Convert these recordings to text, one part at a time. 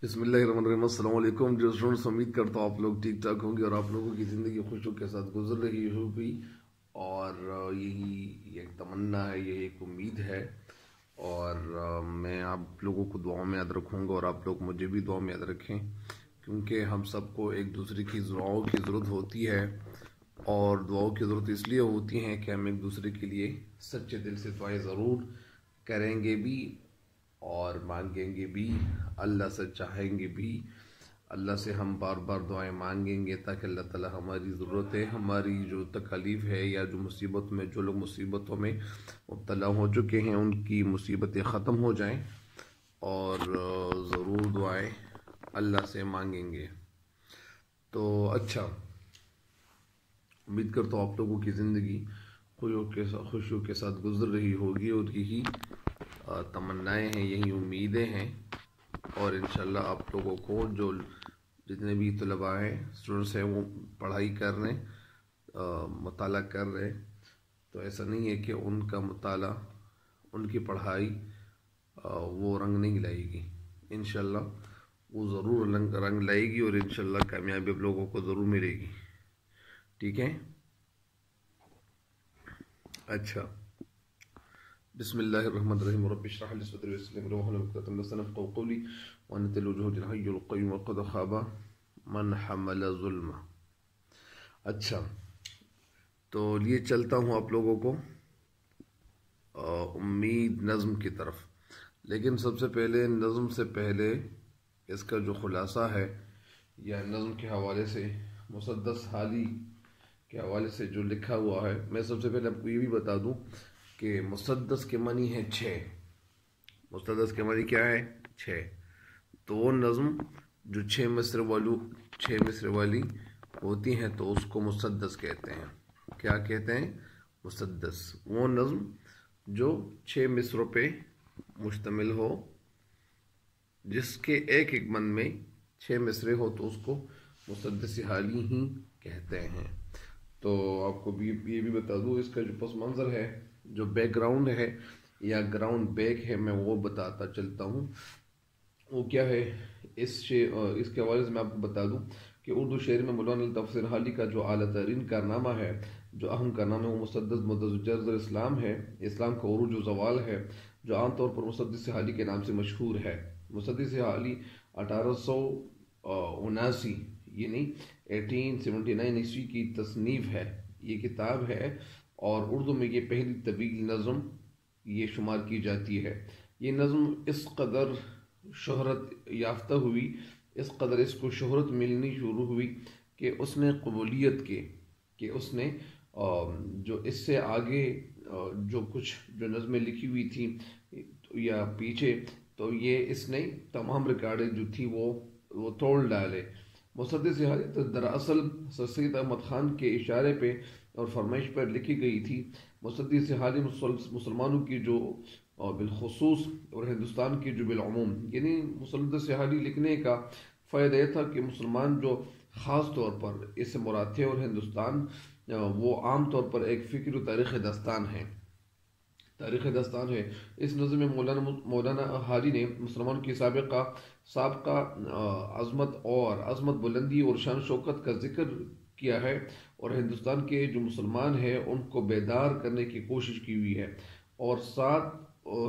بسم اللہ الرحمن الرحیم۔ السلام علیکم ڈیئر اسٹوڈنٹس، امید کرتا ہوں آپ لوگ ٹھیک ٹھاک ہوں گے اور آپ لوگوں کی زندگی خوشیوں کے ساتھ گزر رہی ہوگی، اور یہی ایک تمنا ہے، یہ ایک امید ہے، اور میں آپ لوگوں کو دعاؤں میں یاد رکھوں گا اور آپ لوگ مجھے بھی دعاؤں میں یاد رکھیں، کیونکہ ہم سب کو ایک دوسرے کی دعاؤں کی ضرورت ہوتی ہے، اور دعاؤں کی ضرورت اس لیے ہوتی ہے کہ ہم ایک دوسرے کے لیے سچے دل سے دعائیں ضرور کریں گے بھی اور مانگیں گے بھی، اللہ سے چاہیں گے بھی، اللہ سے ہم بار بار دعائیں مانگیں گے تاکہ اللہ تعالی ہماری ضرورتیں، ہماری جو تکالیف ہے یا جو مصیبت میں، جو لوگ مصیبتوں میں مبتلا ہو چکے ہیں ان کی مصیبتیں ختم ہو جائیں، اور ضرور دعائیں اللہ سے مانگیں گے۔ تو اچھا، امید کرتا ہوں آپ لوگوں کی زندگی خوشیوں کے ساتھ گزر رہی ہوگی، اور یہی تمنائیں ہیں، یہی امیدیں ہیں، اور انشاءاللہ آپ لوگوں کو جو جتنے بھی طلباء ہیں، اسٹوڈنٹس ہیں، وہ پڑھائی کر رہے ہیں، مطالعہ کر رہے ہیں، تو ایسا نہیں ہے کہ ان کا مطالعہ، ان کی پڑھائی وہ رنگ نہیں لائے گی، انشاءاللہ وہ ضرور رنگ لائے گی، اور انشاءاللہ کامیابی آپ لوگوں کو ضرور ملے گی، ٹھیک ہے؟ اچھا، بسم اللہ الرحمن الرحیم۔ رب اشرح لي صدری ويسر لي امری واحلل عقدۃ من لسانی يفقهوا قولی وانت الوجود الحی القیوم وقد خاب من حمل ظلم۔ اچھا، تو لیے چلتا ہوں آپ لوگوں کو امید نظم کی طرف، لیکن سب سے پہلے نظم سے پہلے اس کا جو خلاصہ ہے یا نظم کے حوالے سے، مسدس حالی کے حوالے سے جو لکھا ہوا ہے، میں سب سے پہلے آپ کو یہ بھی بتا دوں کہ مسدس کے معنی ہے 6۔ مسدس کے معنی کیا ہے؟ 6۔ تو وہ نظم جو 6 مصرے والی ہوتی ہیں تو اس کو مسدس کہتے ہیں۔ کیا کہتے ہیں؟ مسدس۔ وہ نظم جو 6 مصروں پہ مشتمل ہو، جس کے ایک ایک بند میں 6 مصرے ہو، تو اس کو مسدس حالی ہی کہتے ہیں۔ تو آپ کو یہ بھی بتا دوں، اس کا جو پس منظر ہے، جو بیک گراؤنڈ ہے یا گراؤنڈ بیک ہے، میں وہ بتاتا چلتا ہوں۔ وہ کیا ہے؟ اس کے حوالے سے میں آپ کو بتا دوں کہ اردو شعر میں مولانا تفسیر حالی کا جو اعلیٰ ترین کارنامہ ہے، جو اہم کارنامہ ہے، وہ مسدس مدرج اسلام ہے، اسلام کا عروج و زوال ہے، جو عام طور پر مسدس حالی کے نام سے مشہور ہے۔ مسدس حالی 1879 یعنی 1879 عیسوی کی تصنیف ہے، یہ کتاب ہے، اور اردو میں یہ پہلی طویل نظم یہ شمار کی جاتی ہے۔ یہ نظم اس قدر شہرت یافتہ ہوئی، اس قدر اس کو شہرت ملنی شروع ہوئی کہ اس نے قبولیت کے، کہ اس نے جو اس سے آگے جو کچھ جو نظمیں لکھی ہوئی تھیں یا پیچھے، تو یہ اس نے تمام ریکارڈیں جو تھی وہ توڑ ڈالے۔ مسدس حالی دراصل سر سید احمد خان کے اشارے پہ اور فرمائش پر لکھی گئی تھی۔ مسدس حالی مسلمانوں کی جو بالخصوص اور ہندوستان کی جو بالعموم، یعنی مسدس حالی لکھنے کا فائدہ یہ تھا کہ مسلمان جو خاص طور پر اس سے مراد تھے، اور ہندوستان وہ عام طور پر ایک فکر و تاریخ داستان ہے، تاریخ داستان ہے۔ اس نظم میں مولانا حالی نے مسلمان کی سابقہ عظمت بلندی اور شان شوکت کا ذکر کیا ہے، اور ہندوستان کے جو مسلمان ہیں ان کو بیدار کرنے کی کوشش کی ہوئی ہے، اور ساتھ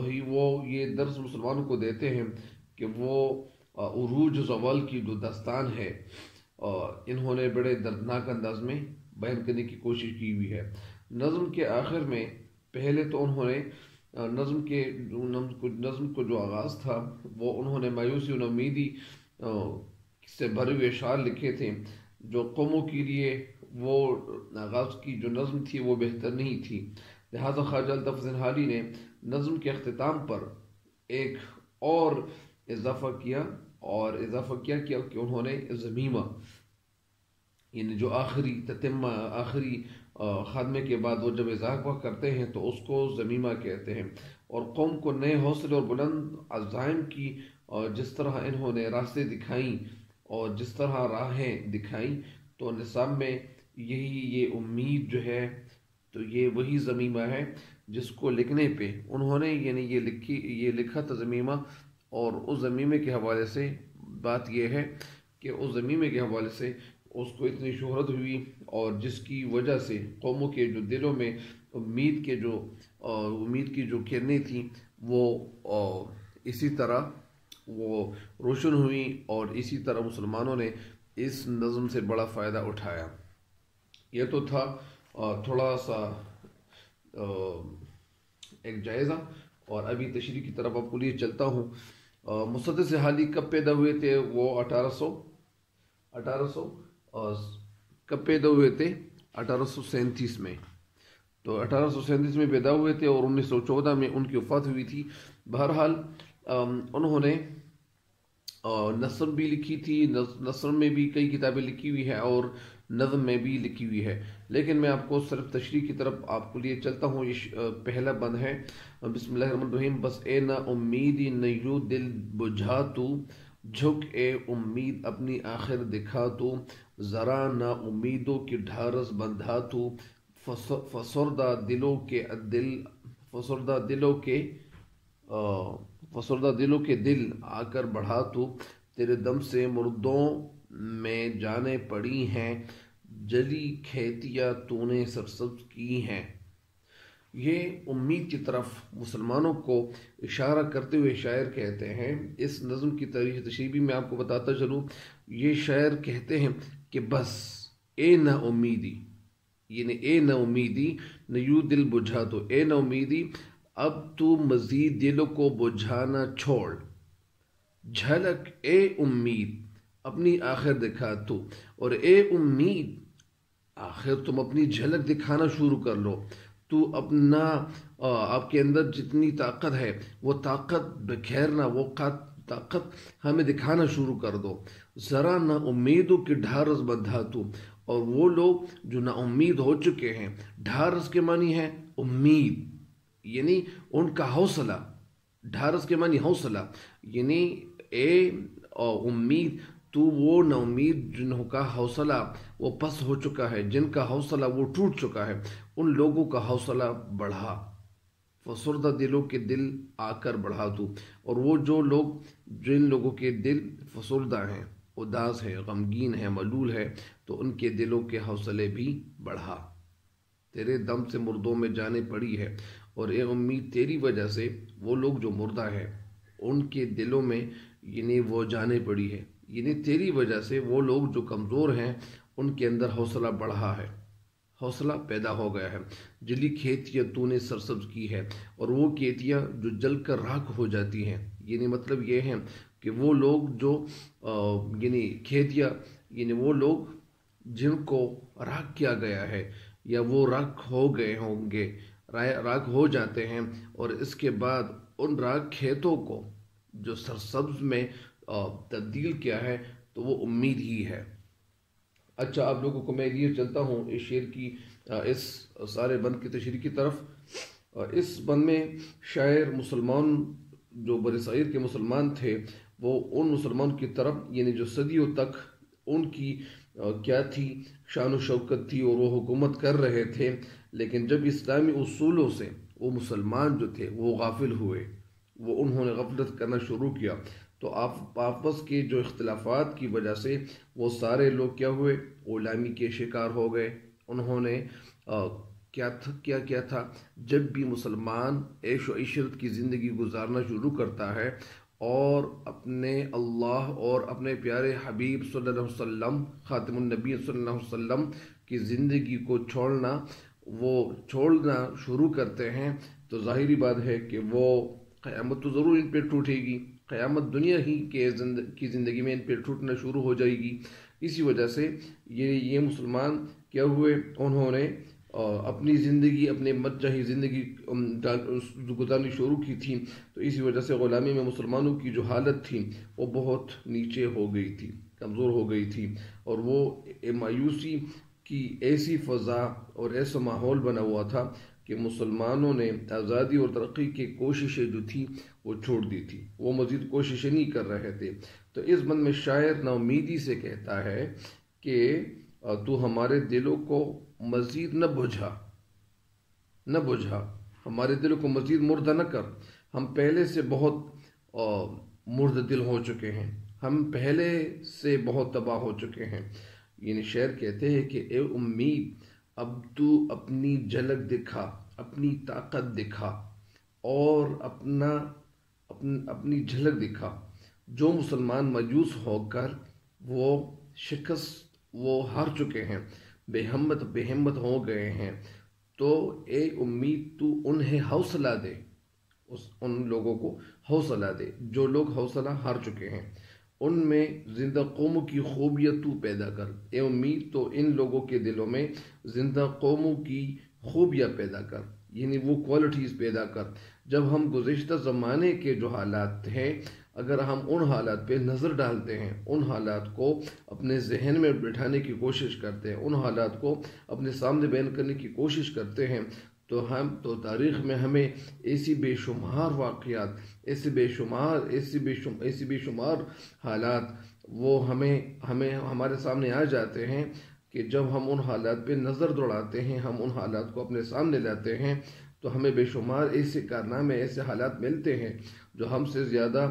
ہی وہ یہ درس مسلمانوں کو دیتے ہیں کہ وہ عروج و زوال کی جو داستان ہے انہوں نے بڑے دردناک انداز میں بیان کرنے کی کوشش کی ہوئی ہے۔ نظم کے آخر میں پہلے تو انہوں نے نظم کو جو آغاز تھا، وہ انہوں نے مایوسی و امیدی سے بھرے ہوئے اشعار لکھے تھے، جو قوموں کے لیے وہ آغاز کی جو نظم تھی وہ بہتر نہیں تھی، لہذا خواجہ تفسیر حالی نے نظم کے اختتام پر ایک اور اضافہ کیا کہ انہوں نے ضمیمہ، یعنی جو آخری تتمہ، آخری خاتمے کے بعد وہ جب اضافہ کرتے ہیں تو اس کو ضمیمہ کہتے ہیں، اور قوم کو نئے حوصلے اور بلند عزائم کی جس طرح انہوں نے راستے دکھائیں اور جس طرح راہیں دکھائیں، تو نصاب میں یہ امید جو ہے، تو یہ وہی ضمیمہ ہے جس کو لکھنے پہ انہوں نے، یعنی یہ لکھا تھا ضمیمہ، اور اس ضمیمے کے حوالے سے بات یہ ہے کہ اس ضمیمے کے حوالے سے اس کو اتنی شہرت ہوئی، اور جس کی وجہ سے قوموں کے جو دلوں میں امید کی جو کرنیں تھیں وہ اسی طرح وہ روشن ہوئیں، اور اسی طرح مسلمانوں نے اس نظم سے بڑا فائدہ اٹھایا۔ یہ تو تھا تھوڑا سا ایک جائزہ، اور ابھی تشریح کی طرف آپ کو لیے چلتا ہوں۔ مسدس حالی کب پیدا ہوئے تھے؟ وہ 1800 کب پیدا ہوئے تھے؟ 1837 میں۔ تو 1837 میں پیدا ہوئے تھے، اور 1914 میں ان کی وفات ہوئی تھی۔ بہرحال انہوں نے نثر بھی لکھی تھی، نثر میں بھی کئی کتابیں لکھی ہوئی ہیں، اور نظم میں بھی لکھی ہوئی ہے، لیکن میں آپ کو صرف تشریح کی طرف آپ کو لیے چلتا ہوں۔ یہ پہلا بند ہے، بسم اللہ الرحمن الرحیم۔ بس اے نا امیدی نیو دل بجھا تو، جھک اے امید اپنی آخر دکھا تو، ذرا نا امیدوں کی ڈھارس بندھا تو، فسردہ دلوں کے دل آ کر بڑھا تو، تیرے دم سے مردوں میں جانیں پڑی ہیں، جلی کھیتیاں تو نے سرسبز کی ہیں۔ یہ امید کی طرف مسلمانوں کو اشارہ کرتے ہوئے شاعر کہتے ہیں۔ اس نظم کی تشریح بھی میں آپ کو بتاتا چلوں۔ یہ شاعر کہتے ہیں کہ بس اے نا امیدی، یعنی اے نا امیدی نیو دل بجھا تو، اے نا امیدی اب تو مزید دلوں کو بجھانا چھوڑ، جھلک اے امید اپنی آخر دکھا تو، اور اے امید آخر تم اپنی جھلک دکھانا شروع کر لو، تو اپنا آپ کے اندر جتنی طاقت ہے وہ طاقت بکھیرنا، وہ طاقت ہمیں دکھانا شروع کر دو، ذرا نا امیدوں کی ڈھارس بندھا تو، اور وہ لوگ جو نا امید ہو چکے ہیں، ڈھارس کے معنی ہے امید، یعنی ان کا حوصلہ، ڈھارس کے معنی حوصلہ، یعنی اے امید تو وہ نا امید جنہوں کا حوصلہ وہ پس ہو چکا ہے، جن کا حوصلہ وہ ٹوٹ چکا ہے، ان لوگوں کا حوصلہ بڑھا، فسردہ دلوں کے دل آ کر بڑھا تو، اور وہ جن لوگوں کے دل فسردہ ہیں، اداس ہے، غمگین ہے، ملول ہے، تو ان کے دلوں کے حوصلے بھی بڑھا، تیرے دم سے مردوں میں جانے پڑی ہے، اور اے امید تیری وجہ سے وہ لوگ جو مردہ ہیں ان کے دلوں میں یعنی وہ جانے پڑی ہے، یعنی تیری وجہ سے وہ لوگ جو کمزور ہیں ان کے اندر حوصلہ بڑھا ہے، حوصلہ پیدا ہو گیا ہے، جلی کھیتیاں تو نے سرسبز کی ہے، اور وہ کھیتیاں جو جل کر راکھ ہو جاتی ہیں، یعنی مطلب یہ ہے کہ وہ لوگ جو یعنی کھیتیاں، یعنی وہ لوگ جن کو راکھ کیا گیا ہے، یا وہ راکھ ہو گئے ہوں گے، راکھ ہو جاتے ہیں، اور اس کے بعد ان راکھ کھیتوں کو جو سرسبز میں تبدیل کیا ہے، تو وہ امید ہی ہے۔ اچھا، آپ لوگوں کو میں لیے چلتا ہوں اس شعر کی اس سارے بند کی تشریح کی طرف۔ اس بند میں شاعر مسلمان جو بر صغیر کے مسلمان تھے، وہ ان مسلمان کی طرف یعنی جو صدیوں تک ان کی کیا تھی، شان و شوکت تھی، اور وہ حکومت کر رہے تھے، لیکن جب اسلامی اصولوں سے وہ مسلمان جو تھے وہ غافل ہوئے، وہ انہوں نے غفلت کرنا شروع کیا، تو آپس کے جو اختلافات کی وجہ سے وہ سارے لوگ کیا ہوئے، غلامی کے شکار ہو گئے۔ انہوں نے کیا تھا، جب بھی مسلمان عیش و عشرت کی زندگی گزارنا شروع کرتا ہے، اور اپنے اللہ اور اپنے پیارے حبیب صلی اللہ علیہ وسلم، خاتم النبی صلی اللہ علیہ وسلم کی زندگی کو چھوڑنا شروع کرتے ہیں، تو ظاہری بات ہے کہ وہ قیامت تو ضرور ان پہ ٹوٹے گی، قیامت دنیا ہی کی زندگی میں ان پہ ٹوٹنا شروع ہو جائے گی۔ اسی وجہ سے یہ مسلمان کیا ہوئے، انہوں نے اپنی زندگی، اپنے مرجعی زندگی گزارنی شروع کی تھی، تو اسی وجہ سے غلامی میں مسلمانوں کی جو حالت تھی وہ بہت نیچے ہو گئی تھی، کمزور ہو گئی تھی، اور وہ مایوسی کی ایسی فضا اور ایسا ماحول بنا ہوا تھا کہ مسلمانوں نے آزادی اور ترقی کی کوششیں جو تھی وہ چھوڑ دی تھی، وہ مزید کوششیں نہیں کر رہے تھے۔ تو اس بند میں شاعر نا امیدی سے کہتا ہے کہ تو ہمارے دلوں کو مزید نہ بجھا، ہمارے دلوں کو مزید مردہ نہ کر، ہم پہلے سے بہت مرد دل ہو چکے ہیں، ہم پہلے سے بہت تباہ ہو چکے ہیں۔ یعنی شاعر کہتے ہیں کہ اے امید، اب تو اپنی جھلک دکھا، اپنی طاقت دکھا اور اپنی جھلک دکھا۔ جو مسلمان مایوس ہو کر وہ وہ ہار چکے ہیں، بے ہمت ہو گئے ہیں، تو اے امید تو انہیں حوصلہ دے، ان لوگوں کو حوصلہ دے جو لوگ حوصلہ ہار چکے ہیں، ان میں زندہ قوموں کی خوبیاں تو پیدا کر۔ اے امید تو ان لوگوں کے دلوں میں زندہ قوموں کی خوبیاں پیدا کر، یعنی وہ کوالٹیز پیدا کر۔ جب ہم گزشتہ زمانے کے جو حالات ہیں، اگر ہم ان حالات پہ نظر ڈالتے ہیں، ان حالات کو اپنے ذہن میں بٹھانے کی کوشش کرتے ہیں، ان حالات کو اپنے سامنے بیان کرنے کی کوشش کرتے ہیں، تو تاریخ میں ہمیں ایسی بے شمار واقعات، ایسی بے شمار حالات وہ ہمارے سامنے آ جاتے ہیں کہ جب ہم ان حالات پہ نظر دوڑاتے ہیں، ہم ان حالات کو اپنے سامنے لاتے ہیں، تو ہمیں بے شمار ایسے کارنامے، ایسے حالات ملتے ہیں جو ہم سے زیادہ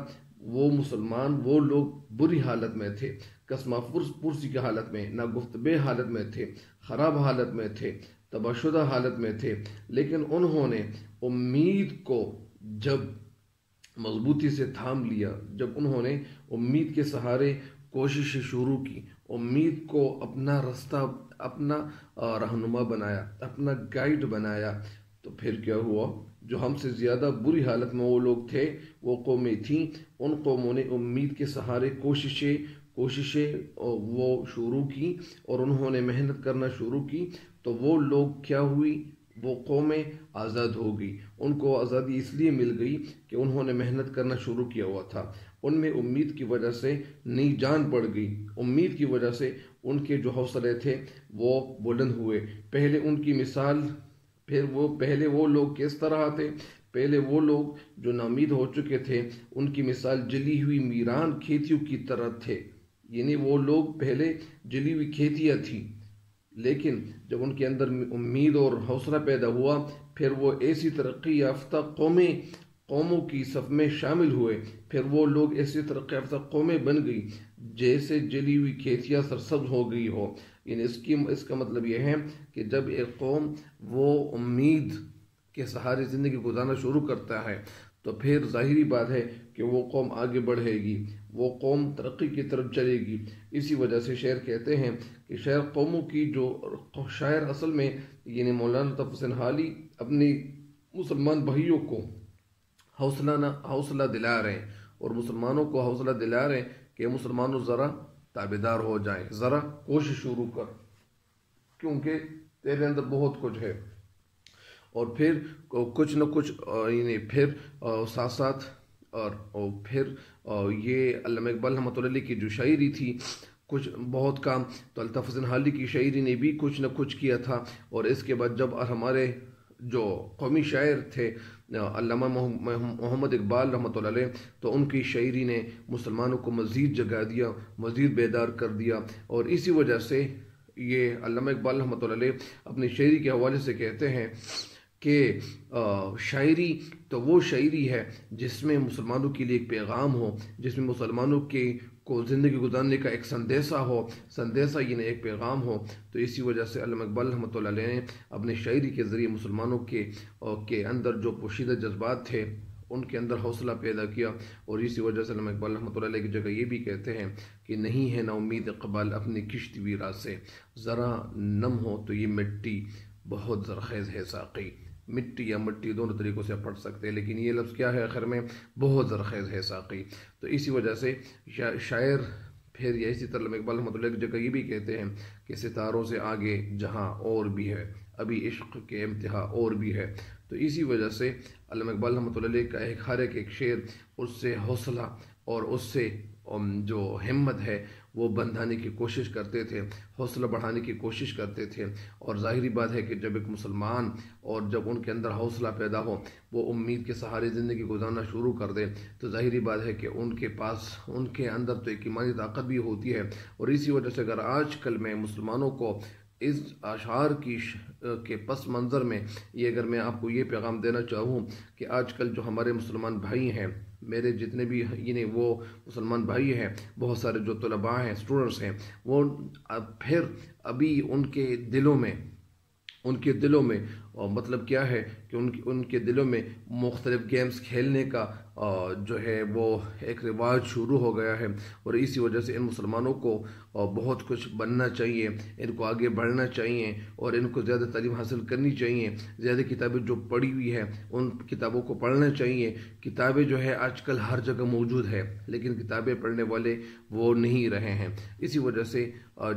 وہ لوگ بری حالت میں تھے، قسمہ پرسی کی حالت میں، ناگفتبے حالت میں تھے، خراب حالت میں تھے، تباہ شدہ حالت میں تھے، لیکن انہوں نے امید کو جب مضبوطی سے تھام لیا، جب انہوں نے امید کے سہارے کوششیں شروع کی، امید کو اپنا رستہ، اپنا رہنما بنایا، اپنا گائیڈ بنایا، تو پھر کیا ہوا؟ جو ہم سے زیادہ بری حالت میں وہ لوگ تھے، وہ قومیں تھیں، ان قوموں نے امید کے سہارے کوششیں وہ شروع کی اور انہوں نے محنت کرنا شروع کی، تو وہ لوگ کیا ہوئی؟ وہ قومیں آزاد ہو گئی۔ ان کو آزادی اس لیے مل گئی کہ انہوں نے محنت کرنا شروع کیا ہوا تھا، ان میں امید کی وجہ سے نئی جان پڑ گئی، امید کی وجہ سے ان کے جو حوصلے تھے وہ بلند ہوئے۔ پہلے ان کی مثال، پہلے وہ لوگ کس طرح تھے؟ پہلے وہ لوگ جو ناامید ہو چکے تھے، ان کی مثال جلی ہوئی ویران کھیتیوں کی طرح تھے، یعنی وہ لوگ پہلے جلی ہوئی کھیتیاں تھیں، لیکن جب ان کے اندر امید اور حوصلہ پیدا ہوا، پھر وہ ایسی ترقی یافتہ قوموں کی صف میں شامل ہوئے، پھر وہ لوگ ایسی ترقی یافتہ قومیں بن گئی جیسے جلی ہوئی کھیتیاں سرسبز ہو گئی ہو۔ یعنی اس کا مطلب یہ ہے کہ جب ایک قوم وہ امید کے سہارے زندگی گزارنا شروع کرتا ہے، تو پھر ظاہری بات ہے کہ وہ قوم آگے بڑھے گی، وہ قوم ترقی کی طرف چلے گی۔ اسی وجہ سے شاعر کہتے ہیں کہ شاعر اصل میں یعنی مولانا الطاف حسین حالی اپنی مسلمان بھائیوں کو حوصلہ دلا رہے ہیں، اور مسلمانوں کو حوصلہ دلا رہے ہیں کہ مسلمانوں ذرا تابعدار ہو جائیں، ذرا کوشش شروع کر، کیونکہ تیرے اندر بہت کچھ ہے۔ اور پھر کچھ نہ کچھ یعنی پھر ساتھ ساتھ اور پھر یہ علامہ اقبال رحمۃ اللہ علیہ کی جو شاعری تھی، کچھ بہت کام تو الطاف حسین حالی کی شاعری نے بھی کچھ نہ کچھ کیا تھا۔ اور اس کے بعد جب ہمارے جو قومی شاعر تھے علامہ محمد اقبال رحمۃ اللہ علیہ، تو ان کی شاعری نے مسلمانوں کو مزید جگا دیا، مزید بیدار کر دیا، اور اسی وجہ سے یہ علامہ اقبال رحمۃ اللہ علیہ اپنی شاعری کے حوالے سے کہتے ہیں کہ شاعری تو وہ شاعری ہے جس میں مسلمانوں کے لیے ایک پیغام ہو، جس میں مسلمانوں کو زندگی گزارنے کا ایک سندیسہ یعنی ایک پیغام ہو۔ تو اسی وجہ سے علامہ اقبال رحمۃ اللہ علیہ نے اپنے شاعری کے ذریعے مسلمانوں کے اندر جو پوشیدہ جذبات تھے ان کے اندر حوصلہ پیدا کیا، اور اسی وجہ سے علامہ اقبال رحمۃ اللہ علیہ کی جگہ یہ بھی کہتے ہیں کہ نہیں ہے نا امید اقبال اپنی کشتی ویرا سے، ذرا نم ہو تو یہ مٹی بہت زرخیز ہے ساقی۔ مٹی یا مٹی دونوں طریقوں سے پڑھ سکتے ہیں، لیکن یہ لفظ کیا ہے آخر میں؟ بہت زرخیز ہے ساقی۔ تو اسی وجہ سے شاعر پھر یا اسی طرح علامہ اقبال رحمۃ اللہ کی جگہ یہ بھی کہتے ہیں کہ ستاروں سے آگے جہاں اور بھی ہے، ابھی عشق کے امتحا اور بھی ہے۔ تو اسی وجہ سے علامہ اقبال رحمۃ اللہ علیہ کا ایک شعر اس سے حوصلہ اور اس سے جو ہمت ہے وہ بندھانے کی کوشش کرتے تھے، حوصلہ بڑھانے کی کوشش کرتے تھے۔ اور ظاہری بات ہے کہ جب ایک مسلمان اور جب ان کے اندر حوصلہ پیدا ہو، وہ امید کے سہارے زندگی گزارنا شروع کر دے، تو ظاہری بات ہے کہ ان کے اندر تو ایک ایمانی طاقت بھی ہوتی ہے۔ اور اسی وجہ سے اگر آج کل میں مسلمانوں کو اس اشعار کے پس منظر میں اگر میں آپ کو یہ پیغام دینا چاہوں کہ آج کل جو ہمارے مسلمان بھائی ہیں میرے جتنے بھی یعنی وہ مسلمان بھائی ہیں، بہت سارے جو طلباء ہیں، اسٹوڈنٹس ہیں، وہ پھر ابھی ان کے دلوں میں مطلب کیا ہے کہ ان کے دلوں میں مختلف گیمز کھیلنے کا جو ہے وہ ایک رواج شروع ہو گیا ہے، اور اسی وجہ سے ان مسلمانوں کو بہت کچھ بننا چاہیے، ان کو آگے بڑھنا چاہیے، اور ان کو زیادہ تعلیم حاصل کرنی چاہیے، زیادہ کتابیں جو پڑھی ہوئی ہیں ان کتابوں کو پڑھنا چاہیے۔ کتابیں جو ہے آج کل ہر جگہ موجود ہے، لیکن کتابیں پڑھنے والے وہ نہیں رہے ہیں۔ اسی وجہ سے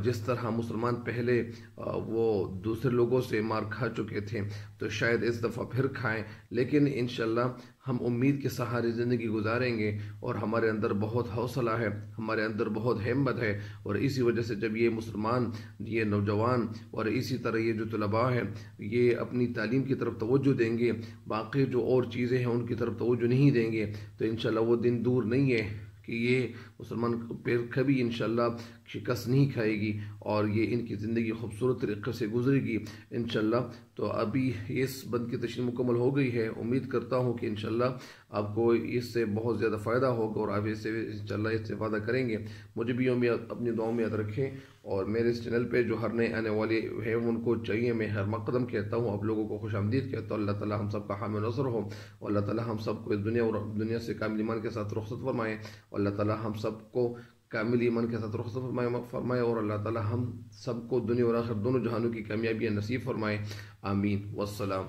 جس طرح مسلمان پہلے وہ دوسرے لوگوں سے مار کھا چکے تھے تو شاید اس دفعہ پھر کھائیں، لیکن انشاءاللہ ہم امید کے سہارے زندگی گزاریں گے، اور ہمارے اندر بہت حوصلہ ہے، ہمارے اندر بہت ہمت ہے، اور اسی وجہ سے جب یہ مسلمان، یہ نوجوان اور اسی طرح یہ جو طلباء ہیں یہ اپنی تعلیم کی طرف توجہ دیں گے، باقی جو اور چیزیں ہیں ان کی طرف توجہ نہیں دیں گے، تو انشاءاللہ وہ دن دور نہیں ہے کہ یہ مسلمان پھر کبھی انشاءاللہ شکست نہیں کھائے گی، اور یہ ان کی زندگی خوبصورت طریقے سے گزرے گی انشاءاللہ۔ تو ابھی اس بند کی تشریح مکمل ہو گئی ہے، امید کرتا ہوں کہ انشاءاللہ آپ کو اس سے بہت زیادہ فائدہ ہوگا، اور آپ اس سے انشاءاللہ استفادہ کریں گے۔ مجھے بھی اپنی دعاؤں میں یاد رکھیں، اور میرے اس چینل پہ جو ہر نئے آنے والے ہیں ان کو چاہیے، میں ہر مقدم کہتا ہوں، آپ لوگوں کو خوش آمدید کہتا ہوں۔ اللہ تعالیٰ ہم سب کا حامی نصر ہو، اور اللہ تعالیٰ ہم سب کو اس دنیا سے کامل ایمان کے ساتھ رخصت فرمائے، اور اللہ تعالیٰ ہم سب کو کامل ایمان کے ساتھ رخصت فرمائے، اور اللہ تعالیٰ ہم سب کو دنیا اور آخرت دونوں جہانوں کی کامیابیاں نصیب فرمائے۔ آمین والسلام۔